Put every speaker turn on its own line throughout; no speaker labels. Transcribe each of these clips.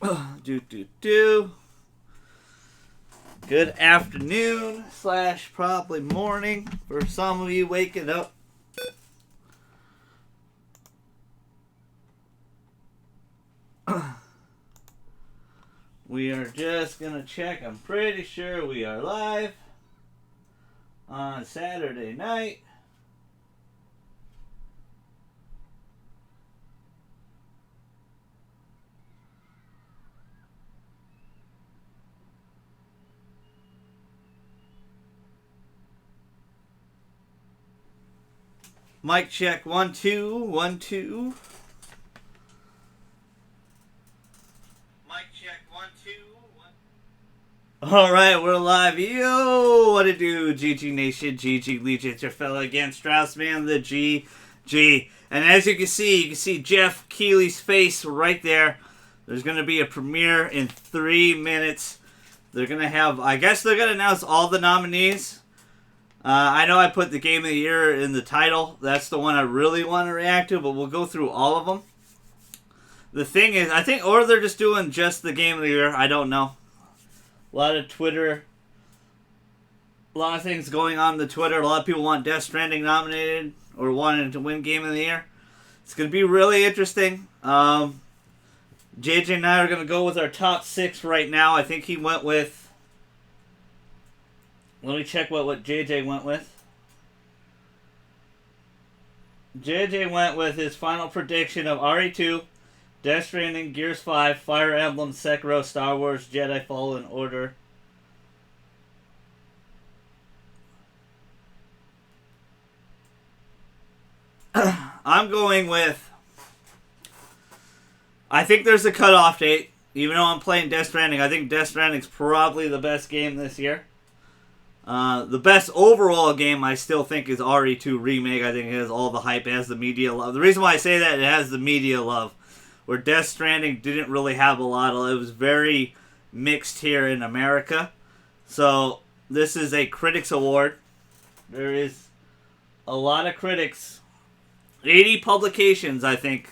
do. Good afternoon / probably morning for some of you waking up. We are just gonna check. I'm pretty sure we are live on Saturday night. Mic check 1 2 1 2. Mic check 1 2 1. All right, we're live. Yo, what it do, GG Nation, GG Legion, it's your fella again, Straussman, the GG. And as you can see Jeff Keighley's face right there. There's going to be a premiere in 3 minutes. They're going to have, I guess they're going to announce all the nominees. I know I put the Game of the Year in the title. That's the one I really want to react to, but we'll go through all of them. The thing is, I think, or they're just doing just the Game of the Year. I don't know. A lot of Twitter, a lot of things going on in the Twitter. A lot of people want Death Stranding nominated or wanted to win Game of the Year. It's going to be really interesting. JJ and I are going to go with our top 6 right now. I think he went with... Let me check what JJ went with. JJ went with his final prediction of RE2, Death Stranding, Gears 5, Fire Emblem, Sekiro, Star Wars, Jedi Fallen Order. I'm going with... I think there's a cutoff date. Even though I'm playing Death Stranding, I think Death Stranding's probably the best game this year. The best overall game I still think is RE2 Remake. I think it has all the hype, it has the media love. The reason why I say that, it has the media love. Where Death Stranding didn't really have a lot of... It was very mixed here in America. So, this is a critics award. There is a lot of critics. 80 publications, I think,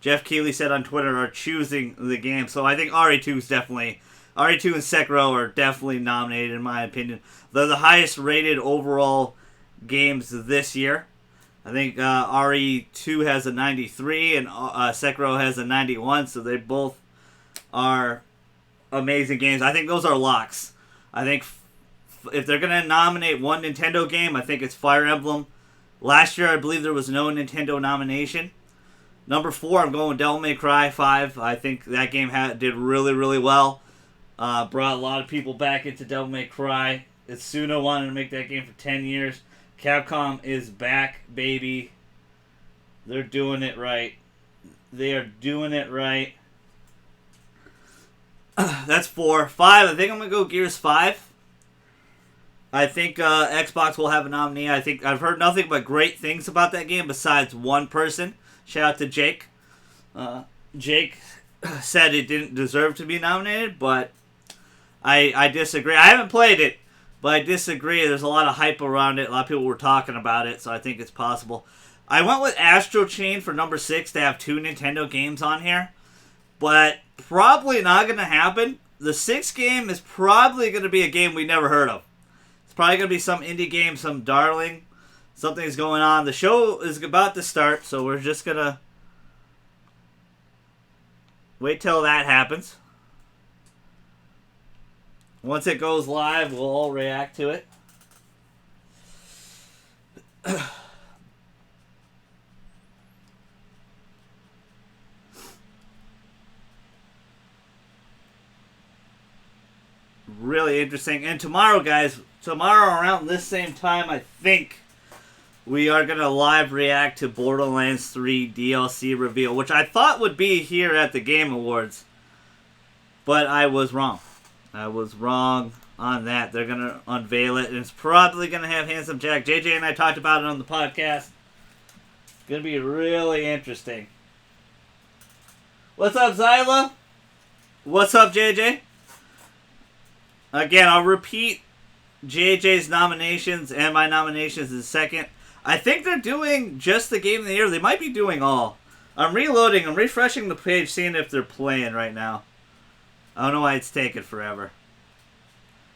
Jeff Keighley said on Twitter, are choosing the game. So, I think RE2 is definitely... RE2 and Sekiro are definitely nominated, in my opinion. They're the highest rated overall games this year. I think RE2 has a 93 and Sekiro has a 91, so they both are amazing games. I think those are locks. I think if they're going to nominate one Nintendo game, I think it's Fire Emblem. Last year, I believe there was no Nintendo nomination. Number 4, I'm going with Devil May Cry 5. I think that game did really, really well. Brought a lot of people back into Devil May Cry. Itsuno wanted to make that game for 10 years. Capcom is back, baby. They're doing it right. They are doing it right. That's 4. 5, I think I'm going to go Gears 5. I think Xbox will have a nominee. I think I've heard nothing but great things about that game besides one person. Shout out to Jake. Jake said it didn't deserve to be nominated, but I disagree. I haven't played it, but I disagree. There's a lot of hype around it. A lot of people were talking about it, so I think it's possible. I went with Astro Chain for number 6 to have 2 Nintendo games on here, but probably not going to happen. The 6th game is probably going to be a game we never heard of. It's probably going to be some indie game, some darling. Something's going on. The show is about to start, so we're just going to wait till that happens. Once it goes live, we'll all react to it. Really interesting. And tomorrow, guys, around this same time, I think we are going to live react to Borderlands 3 DLC reveal, which I thought would be here at the Game Awards. But I was wrong. I was wrong on that. They're going to unveil it, and it's probably going to have Handsome Jack. JJ and I talked about it on the podcast. It's going to be really interesting. What's up, Zyla? What's up, JJ? Again, I'll repeat JJ's nominations and my nominations in a second. I think they're doing just the Game of the Year. They might be doing all. I'm reloading. I'm refreshing the page, seeing if they're playing right now. I don't know why it's taking forever.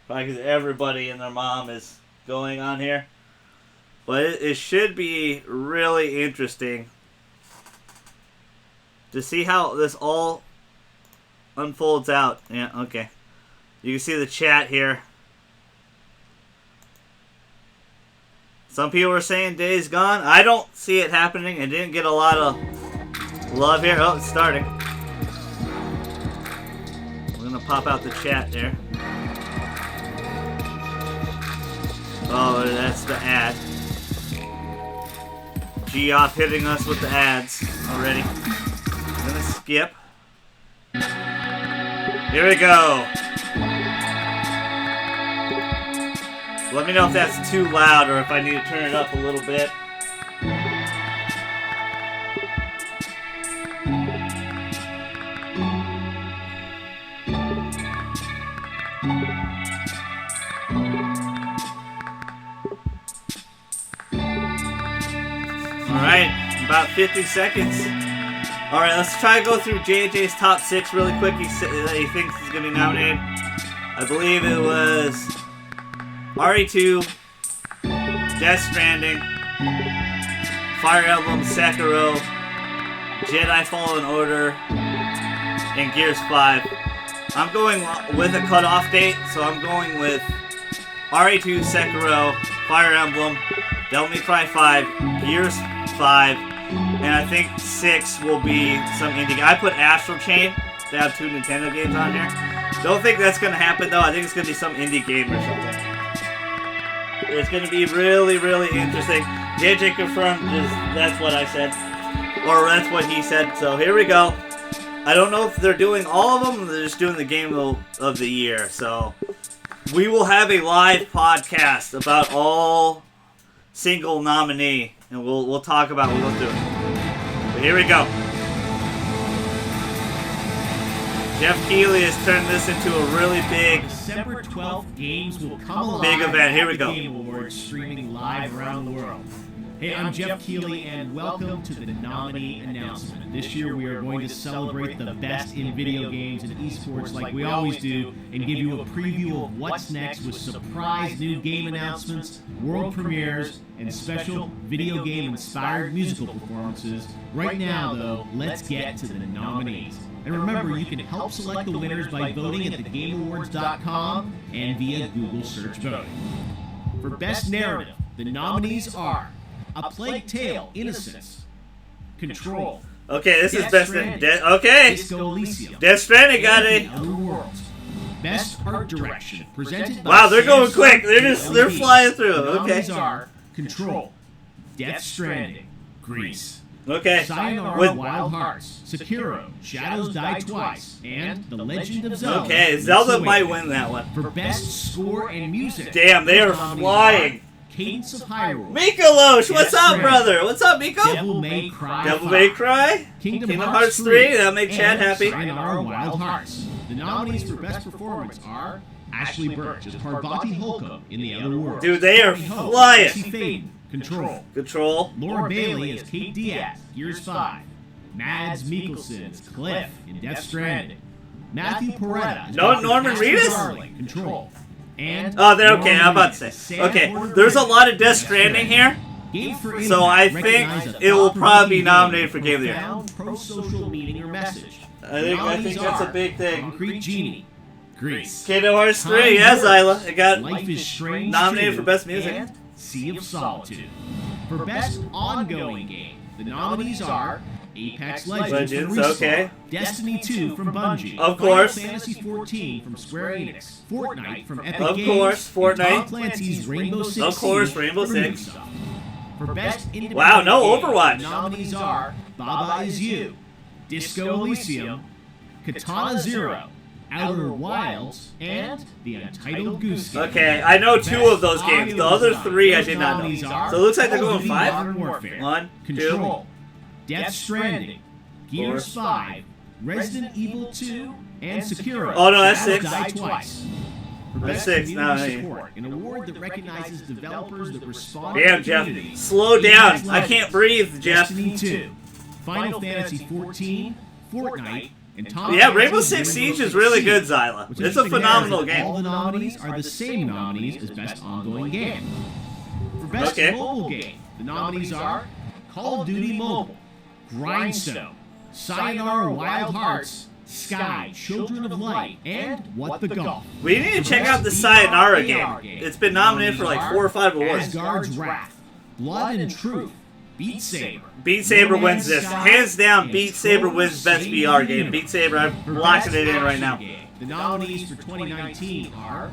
Probably because everybody and their mom is going on here. But it should be really interesting to see how this all unfolds out. Yeah, okay. You can see the chat here. Some people are saying Days Gone. I don't see it happening. It didn't get a lot of love here. Oh, it's starting. We're going to pop out the chat there. Oh, that's the ad. Geoff hitting us with the ads already. I'm going to skip. Here we go. Let me know if that's too loud or if I need to turn it up a little bit. Alright, about 50 seconds. Alright, let's try to go through JJ's top 6 really quick. He thinks he's going to be nominated. I believe it was RE2, Death Stranding, Fire Emblem, Sekiro, Jedi Fallen Order, and Gears 5. I'm going with a cutoff date, so I'm going with RE2, Sekiro, Fire Emblem, Devil May Cry 5, Gears 5, and I think 6 will be some indie game. I put Astral Chain. They have 2 Nintendo games on here. Don't think that's going to happen, though. I think it's going to be some indie game or something. It's going to be really, really interesting. JJ confirmed that's what I said. Or that's what he said. So here we go. I don't know if they're doing all of them or they're just doing the game of the year. So we will have a live podcast about all single nominee. And we'll talk about what we'll do. But here we go. Jeff Keighley has turned this into a really big
December 12th games will come alive.
Big event. Here we go.
Game Awards streaming live around the world. Hey, I'm Jeff Keighley, and welcome to the nominee announcement. This year we are going to celebrate the best in video games and esports like we always do, and give you a preview of what's next with surprise new game announcements, world premieres, and special video game-inspired musical performances. Right now, though, let's get to the nominees. And remember, you can help select the winners by voting at thegameawards.com and via Google search voting. For Best Narrative, the nominees are A Plague Tale: Innocence, Control.
Okay, this is Best okay.
Disco Elysium.
Death Stranding got it.
The Other Worlds. Best Art Direction, presented by
Wow, they're going
Samsung
quick. They're flying through.
The
Okay.
nominees are Control, Death Stranding, Grease,
Okay.
Sayonara
With
Wild Hearts, Sekiro, Shadows Die Twice, and The Legend of Zelda.
Okay, Zelda
Link's
might
Awakening.
win that one.
For Best Score and Music.
Damn, they are
the nominees
flying.
are Cadence of Hyrule,
Mikolos, what's
Death
up,
Stranding,
brother? What's up, Miko?
Devil May Cry
Devil
5,
May Cry.
Kingdom
Hearts 3. That'll make Chad
and
happy.
Sayonara Wild Hearts. The nominees for Best Performance are Ashley Burch as Parvati Holcomb in The Other World.
Dude, they are
Tony Ho,
flying.
Jesse Faden, Control.
Control.
Laura Bailey as Kate Diaz, Gears 5. Mads Mikkelsen as Cliff in Death Stranding. Matthew Peretta as
No,
Dr.
Norman
Ashley
Reedus?
Darling, Control. And
Oh, they're okay.
Norman
I'm about to
Reedus as
say.
Sam
Okay,
Porter
there's a
Bridges
lot of
in
Death Stranding here.
Game for
So I
Impact
think
recognizes a
it will probably be
thought-provoking
nominated
game
for Game of the Year.
profound pro-social meaning or message.
I think that's a big thing.
Concrete Genie, Grease,
Kingdom Hearts 3,
Time
yeah,
Warp,
Zyla. It got
Life is Strange
nominated
2,
for Best Music.
and Sea of Solitude. For Best Ongoing Game, the nominees are Apex Legends from
Legends,
Respawn,
okay.
Destiny 2 from Bungie,
Of course.
Final Fantasy 14 from Square Enix, Fortnite from Epic
Of
Games,
course, Fortnite.
and Tom Clancy's Rainbow Six
Of course,
Siege
Rainbow
from
Six.
Ubisoft. For Best Independent
Wow, no
Game,
Overwatch.
the nominees are Baba Is You, Disco Elysium, Katana Zero, Outer Wilds, and The Untitled Goose Game.
Okay, I know 2 of those games. The other 3 I did not know. So it looks like they're
Call of
going
Duty
5.
Modern Warfare,
1, 2.
Control, Death Stranding, Gears
Four.
5, Resident Evil 2, and Sekiro.
Oh, no, that's
Shadows
6.
Die Twice. For
That's
Best
6.
Community
No,
Support, an award that recognizes developers that respond
Damn,
to the
Jeff.
community.
Slow down.
Apex
I can't
Legends,
breathe, Jeff.
Destiny 2, Final Fantasy 14, Fortnite, And Tom
Yeah,
Clancy's
Rainbow Six Siege is really good, Zyla.
which
It's
is
a phenomenal game.
All the nominees are the same nominees as Best Ongoing Game. For Best Mobile Game, the nominees are Call of Duty Mobile, Grindstone, Sayonara Wild Hearts, Sky, Children of Light, and What the Golf.
We need to check out the Sayonara game. It's been nominated for like 4 or 5 awards.
Asgard's Wrath, Blood and Truth, Beat Saber.
Beat Saber wins this. Hands down, Beat Saber wins Best VR game. Beat Saber, I'm locking it in right now.
The nominees for 2019 are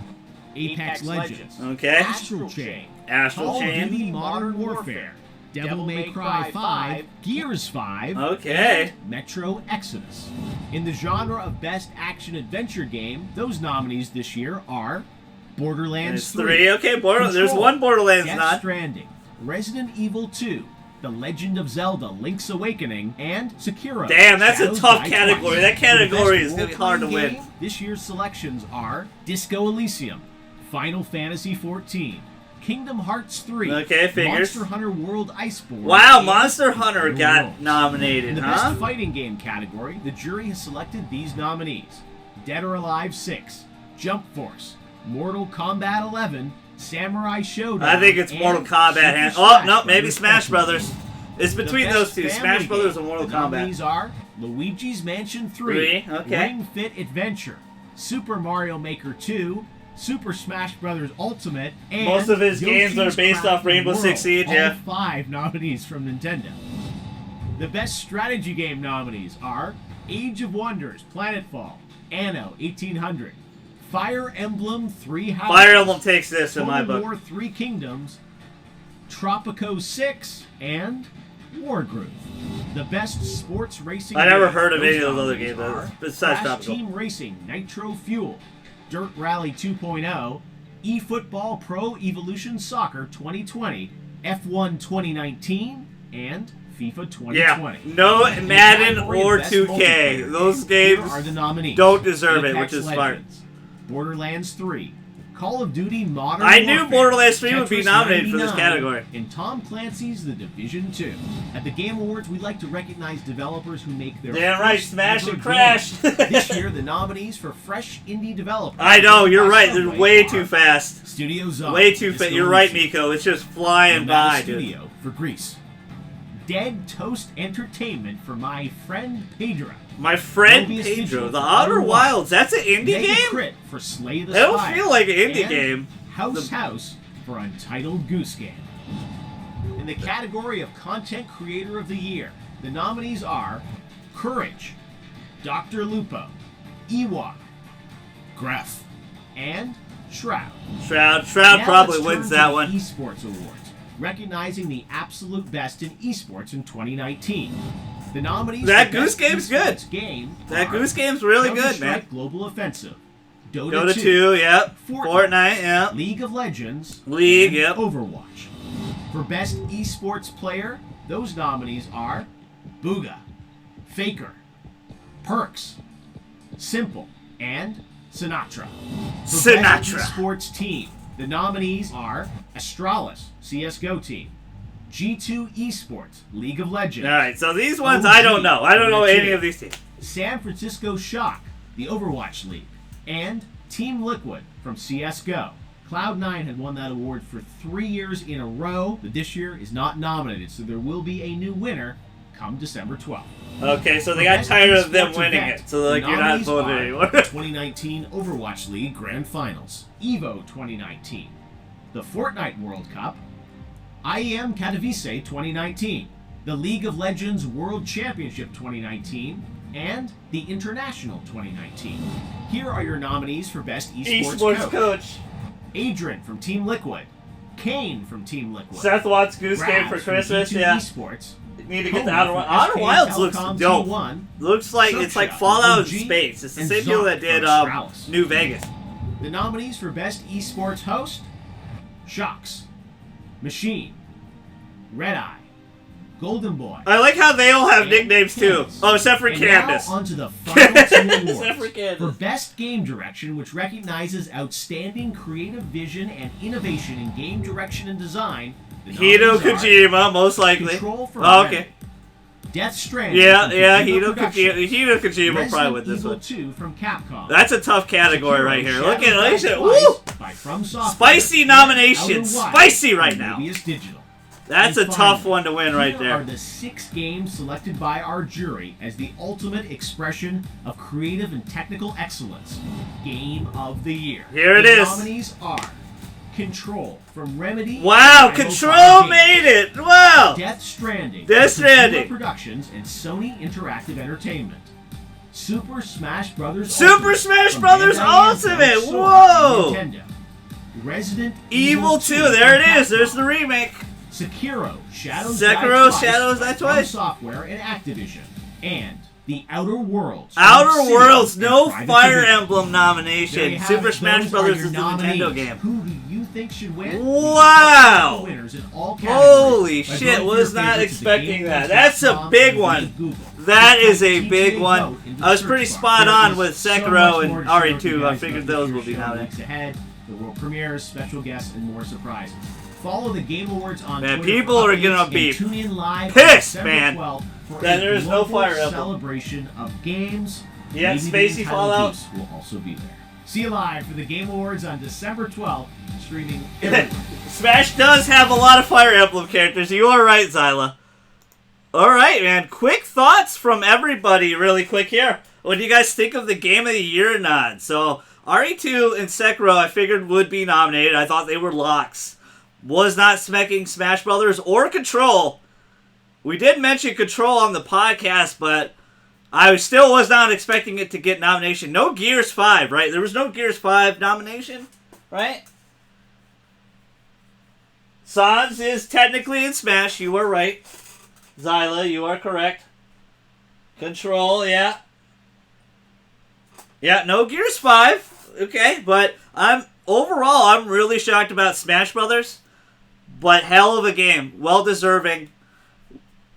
Apex Legends,
Okay.
Astral Chain, Call of Duty Modern Warfare, Devil May Cry 5, Gears 5,
Okay.
and Metro Exodus. In the genre of Best Action-Adventure Game, those nominees this year are Borderlands
It's
3,
3. Okay,
Control,
there's one Borderlands
Death
nod.
Stranding, Resident Evil 2, The Legend of Zelda: Link's Awakening, and Sekiro.
Damn, that's a
Shadows
tough
Die
category.
Twice.
That category
For
is
the
going to
best
be hard to
role-playing
win.
game, this year's selections are Disco Elysium, Final Fantasy XIV, Kingdom Hearts 3,
Okay, figures.
Monster Hunter World Iceborne.
Wow,
and
Monster Hunter
New
got
Worlds.
nominated,
In the
huh?
Best Fighting Game category, the jury has selected these nominees: Dead or Alive 6, Jump Force, Mortal Kombat 11, Samurai Showdown.
I think it's
and
Mortal Kombat.
Super
Oh,
Smash
no, maybe
Brothers
Smash
Ultimate.
Brothers. It's
The
between
Best
those two,
Family
Smash Brothers
Game.
and Mortal
The
Kombat.
nominees are Luigi's Mansion 3,
Okay.
Ring Fit Adventure, Super Mario Maker 2, Super Smash Bros. Ultimate, and
Most of his games
Yoshi's
are based off
Crafted
Rainbow
World.
Six Siege,
All
yeah.
5 nominees from Nintendo. The Best Strategy Game nominees are Age of Wonders, Planetfall, Anno 1800, Fire Emblem 3 Houses,
Fire Emblem takes this in my
Total
book.
War 3 Kingdoms, Tropico 6, and Wargroove. The Best Sports Racing
I never
game,
heard of any of those other
nominees
games
are
besides
Crash
Tropico.
Team Racing Nitro Fuel, Dirt Rally 2.0, eFootball Pro Evolution Soccer 2020, F1 2019, and FIFA 2020.
Yeah, no
In the
Madden
category of
or
Best
2K.
Multiplayer
Those
here
games
are the nominees.
don't deserve it,
Apex
which is smart.
Legends, Borderlands 3, Call of Duty Modern
I knew
Warfare,
Borderlands 3 would be
Tetris
nominated for this
99,
category.
and Tom Clancy's The Division 2. At the Game Awards, we like to recognize developers who make their
Damn right,
first
smash
ever
and crash.
game. This year, the nominees for fresh indie developers.
I know, you're right. They're
Subway
way
are
too fast.
Studio Zone,
Way too fast.
Disco
You're right,
Elysium,
Miko. It's just flying
Nomada
by, dude.
Studio for Greece. Dead Toast Entertainment for My Friend Pedro.
My friend
Mobius
Pedro,
Digital
The
for
Outer
Outer
Wilds. That's an indie
Mega
game?
Crit for Slay the
That don't
Spire.
feel like an indie
and
game.
House for Untitled Goose Game. In the category of Content Creator of the Year, the nominees are Courage, Dr. Lupo, Ewok, Gref, and Shroud.
Shroud
Now
probably
let's
wins
turn
that
to
one.
the Esports Awards, recognizing the absolute best in esports in 2019. The nominees
That
for
Goose
Best
Game's good.
Esports Game
That
are
Goose Game's really good,
Counter-Strike
man.
Global Offensive, Dota,
Dota
2,
2, yep.
Fortnite,
Fortnite, yep.
League of Legends,
League,
and
yep.
Overwatch. For Best Esports Player, those nominees are Booga, Faker, Perks, Simple, and Sinatra. For
Sinatra.
Best Esports Team, the nominees are Astralis, CSGO Team, G2 Esports, League of Legends,
Alright, so these ones I don't know. I don't know
Dota
any
2,
of these teams.
San Francisco Shock, the Overwatch League, and Team Liquid from CSGO. Cloud9 had won that award for 3 years in a row, but this year is not nominated, so there will be a new winner come December 12th.
Okay, so they
For
got
Best
tired of them
Esports
winning
Event,
it. So like
the
you're not
nominees
voting
are
anymore.
2019 Overwatch League Grand Finals, EVO 2019, the Fortnite World Cup, IEM Katowice 2019, the League of Legends World Championship 2019, and the International 2019. Here are your nominees for Best Esports,
Esports coach.
Adrian from Team Liquid, Kane from Team Liquid,
Seth Watts Goose Game
Grabs
for
from
Christmas,
G2
yeah.
Esports,
Need to get the
Kobe
Outer
from
Wilds. Outer
SK
Wilds looks
Telecom
dope.
T1,
Looks like it's like
Socha
Fallout in
from OG,
space. It's the
and
same people
Zonk
that did
from Astralis.
New Vegas.
The nominees for Best Esports Host: Shocks, Machine, Red Eye, Golden Boy.
I like how they all have
and
nicknames too.
Candace.
Oh, except for
And
Candace.
now onto the final two awards.
Except for Candace.
For Best Game Direction, which recognizes outstanding creative vision and innovation in game direction and design, the
Hideo
nominees are
Kojima, most likely.
Control for
Oh, okay.
Death Stranding.
Yeah,
Hideo
Kojima probably with this
Evil
one.
2 from Capcom.
That's a tough category right here. Look at it.
Woo! By From Software,
Spicy nominations. Spicy right now.
Digital.
That's a tough one to win right
Here
there.
are the 6 games selected by our jury as the ultimate expression of creative and technical excellence. Game of the Year.
Here it
the
is.
Nominees are Control from Remedy.
Wow, Control made it. Wow.
Death Stranding.
Death Stranding.
Productions and Sony Interactive Entertainment. Super Smash Brothers.
Super Smash Brothers Ultimate. Whoa.
Nintendo. Resident
Evil 2. There it is. There's the remake.
Sekiro, Shadows Die
Twice.
Software and Activision, and The Outer Worlds.
Outer Worlds, no Fire Emblem nomination. Super Smash Brothers is the Nintendo game.
Who do you think should win?
Wow!
Winners in all
Holy shit! Was not expecting that. That's a big one. That is a big one. I was pretty spot on with Sekiro and RE2. I figured those will be nominated.
Ahead, the world premieres, special guests, and more surprises. Follow the Game Awards on
man,
Twitter.
people are gonna be
tune in live
pissed,
on
man.
That
there is no Fire Emblem.
Celebration of games.
Yeah, Spacey Fallout
will also be there. See you live for the Game Awards on December 12th, streaming everywhere.
Smash does have a lot of Fire Emblem characters. You are right, Zyla. All right, man. Quick thoughts from everybody, really quick here. What do you guys think of the Game of the Year nod? So RE2 and Sekiro, I figured would be nominated. I thought they were locks. Was not smacking Smash Brothers or Control. We did mention Control on the podcast, but I still was not expecting it to get nomination. No Gears 5, right? There was no Gears 5 nomination, right? Sans is technically in Smash. You are right. Zyla, you are correct. Control, yeah. Yeah, no Gears 5. Okay, but overall, I'm really shocked about Smash Brothers. But hell of a game. Well deserving.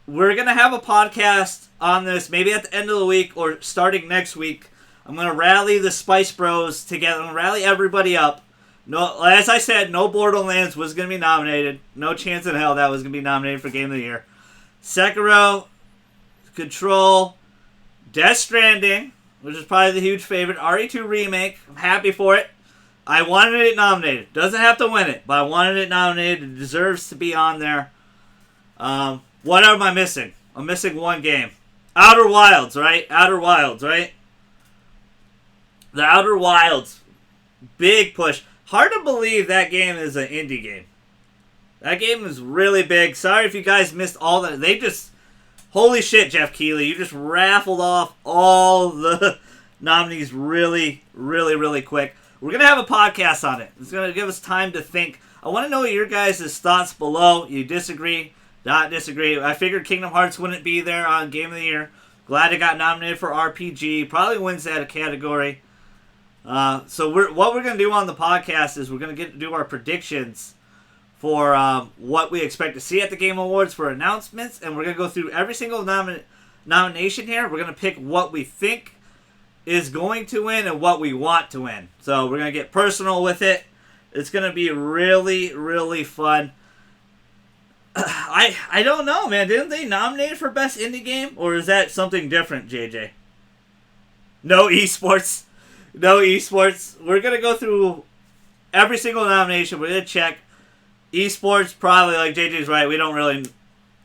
We're going to have a podcast on this maybe at the end of the week or starting next week. I'm going to rally the Spice Bros together. I'm going to rally everybody up. No, as I said, no Borderlands was going to be nominated. No chance in hell that was going to be nominated for Game of the Year. Sekiro, Control, Death Stranding, which is probably the huge favorite. RE2 Remake. I'm happy for it. I wanted it nominated. Doesn't have to win it, but I wanted it nominated. It deserves to be on there. What am I missing? I'm missing one game. Outer Wilds, right? Outer Wilds, right? The Outer Wilds. Big push. Hard to believe that game is an indie game. That game is really big. Sorry if you guys missed all that. They just... Holy shit, Jeff Keighley. You just raffled off all the nominees really, really, really quick. We're going to have a podcast on it. It's going to give us time to think. I want to know your guys' thoughts below. You disagree, not disagree. I figured Kingdom Hearts wouldn't be there on Game of the Year. Glad it got nominated for RPG. Probably wins that category. So what we're going to do on the podcast is we're going to do our predictions for what we expect to see at the Game Awards for announcements. And we're going to go through every single nomination here. We're going to pick what we think is going to win and what we want to win. So we're going to get personal with it. It's going to be really, really fun. I don't know, man. Didn't they nominate for Best Indie Game? Or is that something different, JJ? No esports. No esports. We're going to go through every single nomination. We're going to check. Esports, probably, like JJ's right. We don't really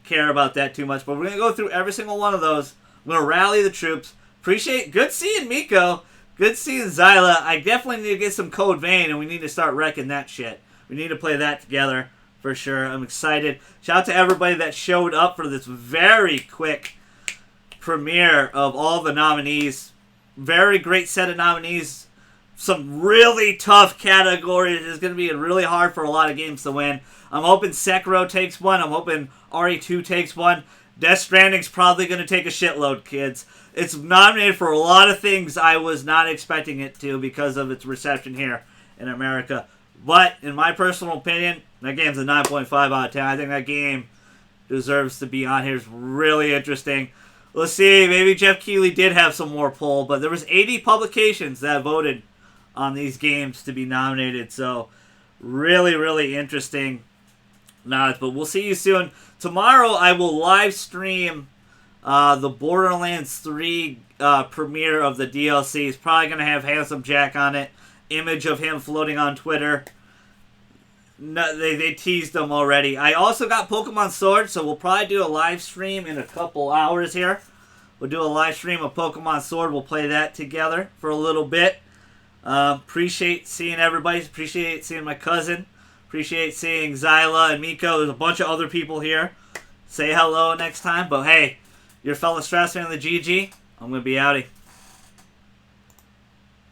care about that too much. But we're going to go through every single one of those. I'm going to rally the troops. Appreciate, good seeing Miko. Good seeing Zyla. I definitely need to get some Code Vein, and we need to start wrecking that shit. We need to play that together for sure. I'm excited. Shout out to everybody that showed up for this very quick premiere of all the nominees. Very great set of nominees. Some really tough categories. It's going to be really hard for a lot of games to win. I'm hoping Sekiro takes one. I'm hoping RE2 takes one. Death Stranding's probably going to take a shitload, kids. It's nominated for a lot of things I was not expecting it to because of its reception here in America. But, in my personal opinion, that game's a 9.5 out of 10. I think that game deserves to be on here. It's really interesting. Let's see. Maybe Jeff Keighley did have some more pull, but there was 80 publications that voted on these games to be nominated. So, really, really interesting nods. But we'll see you soon. Tomorrow, I will live stream The Borderlands 3 premiere of the DLC is probably going to have Handsome Jack on it. Image of him floating on Twitter. No, they teased them already. I also got Pokemon Sword, so we'll probably do a live stream in a couple hours here. We'll do a live stream of Pokemon Sword. We'll play that together for a little bit. Appreciate seeing everybody. Appreciate seeing my cousin. Appreciate seeing Zyla and Miko. There's a bunch of other people here. Say hello next time. But hey, your fellow Straussman in the GG. I'm going to be outie.